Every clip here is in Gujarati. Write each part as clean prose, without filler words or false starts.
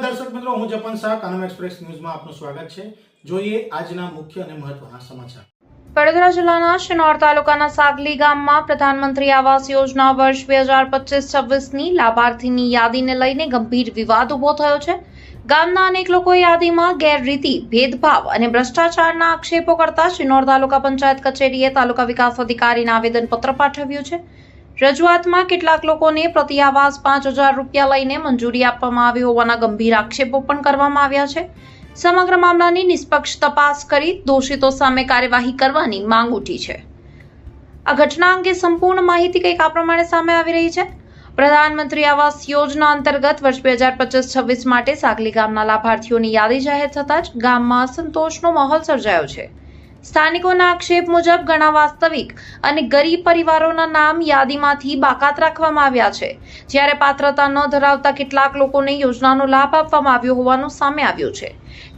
દર્શક મિત્રો, હું જપન શાહ, કાનમ એક્સપ્રેસ ન્યૂઝમાં આપનું સ્વાગત છે। જોઈએ આજના મુખ્ય અને મહત્વના સમાચાર। વડોદરા જિલ્લાના શિનોર તાલુકાના સાગલી ગામમાં પ્રધાનમંત્રી આવાસ યોજના વર્ષ 2025-26ની લાભાર્થીની યાદીને લઈને ગંભીર વિવાદ ઉભો થયો છે। ગામના અનેક લોકોએ યાદીમાં ગેરરીતિ, ભેદભાવ અને ભ્રષ્ટાચારના આક્ષેપો કરતા શિનોર તાલુકા પંચાયત કચેરીએ તાલુકા વિકાસ અધિકારીને આવેદનપત્ર પાઠવ્યું છે। રજૂઆતમાં કેટલાક લોકોને પ્રતિ આવાસ 5,000 રૂપિયા લઈને મંજૂરી આપવામાં આવી હોવાના ગંભીર આક્ષેપો પણ કરવામાં આવ્યા છે। સમગ્ર મામલાની નિષ્પક્ષ તપાસ કરી દોષિતો સામે કાર્યવાહી કરવાની માંગ ઉઠી છે। આ ઘટના અંગે સંપૂર્ણ માહિતી કંઈક આ પ્રમાણે સામે આવી રહી છે। પ્રધાનમંત્રી આવાસ યોજના અંતર્ગત વર્ષ 2025-26 માટે સાગલી ગામના લાભાર્થીઓની યાદી જાહેર થતાં જ ગામમાં અસંતોષનો માહોલ સર્જાયો છે। સ્થાનિકોના આક્ષેપ મુજબ ઘણા વાસ્તવિક અને ગરીબ પરિવારોના નામ યાદીમાંથી બાકાત રાખવામાં આવ્યા છે, જ્યારે પાત્રતા ન ધરાવતા કેટલાક લોકોને યોજનાનો લાભ આપવામાં આવ્યો હોવાનું સામે આવ્યું છે।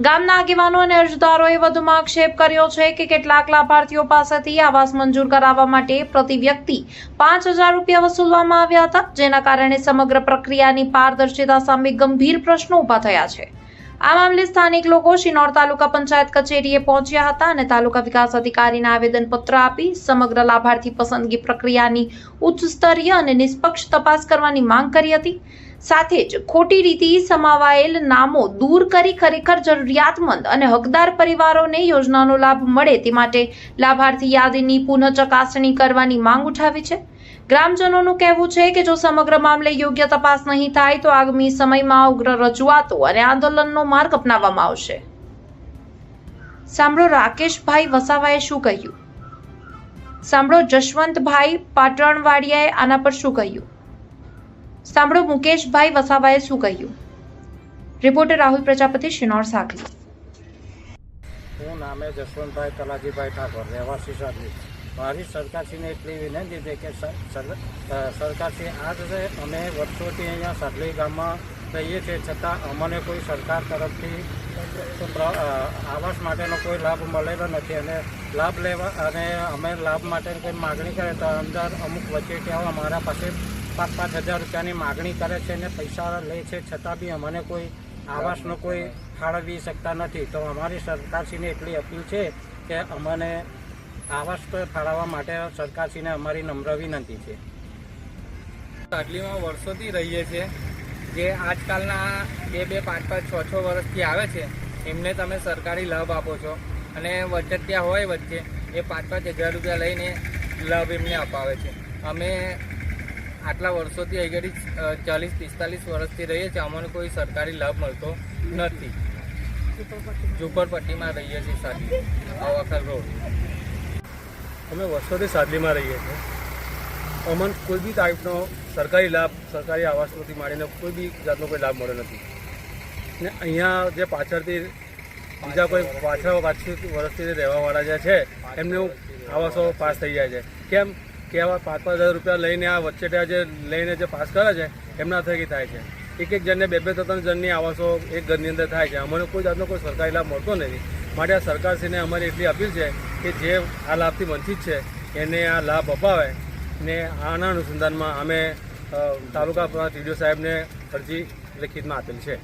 ગામના આગેવાનો અને અરજદારોએ વધુમાં આક્ષેપ કર્યો છે કે કેટલાક લાભાર્થીઓ પાસેથી આવાસ મંજૂર કરાવવા માટે પ્રતિ વ્યક્તિ 5,000 રૂપિયા વસૂલવામાં આવ્યા હતા, જેના કારણે સમગ્ર પ્રક્રિયાની પારદર્શિતા સામે ગંભીર પ્રશ્નો ઊભા થયા છે। આ મામલે સ્થાનિક લોકો શિનોર તાલુકા પંચાયત કચેરીએ પહોંચ્યા હતા અને તાલુકા વિકાસ અધિકારીને આવેદનપત્ર આપી સમગ્ર લાભાર્થી પસંદગી પ્રક્રિયાની ઉચ્ચ સ્તરીય અને નિષ્પક્ષ તપાસ કરવાની માંગ કરી હતી। સાથે જ ખોટી રીતે સમાવાયેલ નામો દૂર કરી ખરેખર જરૂરિયાતમંદ અને હકદાર પરિવારોને યોજનાનો લાભ મળે તે માટે લાભાર્થી યાદીની પુનઃ ચકાસણી કરવાની માંગ ઉઠાવી છે। ગ્રામજનોનું કહેવું છે કે જો સમગ્ર મામલે યોગ્ય તપાસ નહીં થાય તો આગામી સમયમાં ઉગ્ર રજૂઆતો અને આંદોલનનો માર્ગ અપનાવવામાં આવશે। સાંભળો રાકેશભાઈ વસાવાએ શું કહ્યું, સાંભળો જશવંતભાઈ પાટણવાડિયાએ આના પર શું કહ્યું, સાંભળો મુકેશભાઈ વસાવાએ શું કહ્યું। રિપોર્ટર રાહુલ પ્રજાપતિ, શિનોર, સાગલી। હું નામે જશવંતભાઈ તલાજીભાઈ ઠાકોર, રહેવાસી સાગલી। મારી સરકારશ્રીને એટલી વિનંતી છે કે સરકારશ્રી આજ અમે વર્ષોથી અહીંયા સાગલી ગામમાં રહીએ છીએ, છતાં અમને કોઈ સરકાર તરફથી આવાસ માટેનો કોઈ લાભ મળેલો નથી અને લાભ લેવા અને અમે લાભ માટે કોઈ માગણી કરે તો અંદર અમુક વચેટિયાઓ અમારા પાસે 5,000 રૂપિયાની માગણી કરે છે અને પૈસા લે છે, છતાં બી અમને કોઈ આવાસનો કોઈ ફાળવી શકતા નથી। તો અમારી સરકારશ્રીને એટલી અપીલ છે કે અમને આવાસ ફાળવવા માટે સરકારશ્રીને અમારી નમ્ર વિનંતી છે। સાગલીમાં વર્ષોથી રહીએ છીએ, જે આજકાલના 2-2, 5-5, 6-6 વર્ષથી આવે છે એમને તમે સરકારી લાભ આપો છો અને વચેટિયા હોય વચ્ચે એ 5,000 રૂપિયા લઈને લાભ એમને અપાવે છે। અમે આટલા વર્ષોથી અહીં 40-45 વર્ષથી રહીએ છીએ, અમને કોઈ સરકારી લાભ મળતો નથી। ઝુંપડપટ્ટીમાં રહીએ છીએ, સાગલી અવાખર રોડ। અમે વર્ષોથી સાગલીમાં રહીએ છીએ, અમને કોઈ બી ટાઈપનો સરકારી લાભ, સરકારી આવાસમાંથી માંડીને કોઈ બી જાતનો કોઈ લાભ મળ્યો નથી ને અહીંયા જે પાછળથી બીજા કોઈ પાછળ વર્ષથી રહેવાવાળા જે છે એમને આવાસો પાસ થઈ જાય છે। કેમ કે આવા 5,000 રૂપિયા લઈને આ વચ્ચે જે લઈને જે પાસ કરે છે એમના થકી થાય છે। એક જણને 2-3 જણની આવાસો એક ઘરની અંદર થાય છે। અમને કોઈ જાતનો કોઈ સરકારી લાભ મળતો નથી, માટે આ સરકારશ્રીને અમારી એટલી અપીલ છે કે જે આ લાભથી વંચિત છે એને આ લાભ અપાવે ને આના અનુસંધાનમાં અમે તાલુકા TDO સાહેબને અરજી લેખિતમાં આપેલ છે।